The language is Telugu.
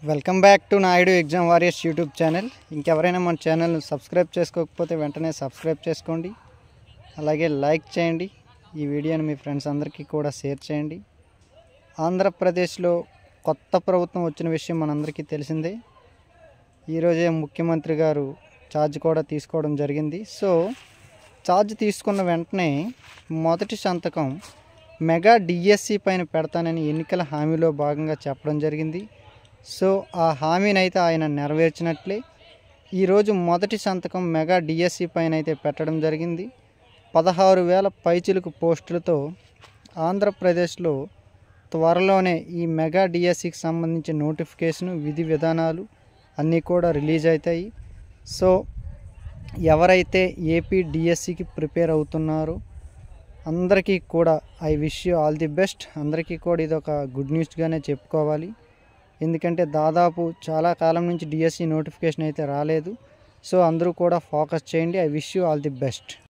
Welcome back to Naidu exam warriors YouTube channel. ఇంకెవరైనా మన ఛానల్ని సబ్స్క్రైబ్ చేసుకోకపోతే వెంటనే సబ్స్క్రైబ్ చేసుకోండి. అలాగే లైక్ చేయండి. ఈ వీడియోని మీ ఫ్రెండ్స్ అందరికీ కూడా షేర్ చేయండి. ఆంధ్రప్రదేశ్లో కొత్త ప్రభుత్వం వచ్చిన విషయం మనందరికీ తెలిసిందే. ఈరోజే ముఖ్యమంత్రి గారు ఛార్జ్ కూడా తీసుకోవడం జరిగింది. సో ఛార్జ్ తీసుకున్న వెంటనే మొదటి సంతకం మెగా డిఎస్సి పైన పెడతానని ఎన్నికల హామీలో భాగంగా చెప్పడం జరిగింది. సో ఆ హామీని అయితే ఆయన నెరవేర్చినట్లే. ఈరోజు మొదటి సంతకం మెగా డిఎస్సి పైన అయితే పెట్టడం జరిగింది. 16,000 పైచిలుకు పోస్టులతో ఆంధ్రప్రదేశ్లో త్వరలోనే ఈ మెగా డిఎస్సికి సంబంధించిన నోటిఫికేషను, విధి విధానాలు అన్నీ కూడా రిలీజ్ అవుతాయి. సో ఎవరైతే ఏపీ డిఎస్సికి ప్రిపేర్ అవుతున్నారో అందరికీ కూడా I wish you all the best. అందరికీ కూడా ఇది ఒక గుడ్ న్యూస్గానే చెప్పుకోవాలి. ఎందుకంటే దాదాపు చాలా కాలం నుంచి డిఎస్సి నోటిఫికేషన్ అయితే రాలేదు. సో అందరూ కూడా ఫోకస్ చేయండి. I wish you all the best.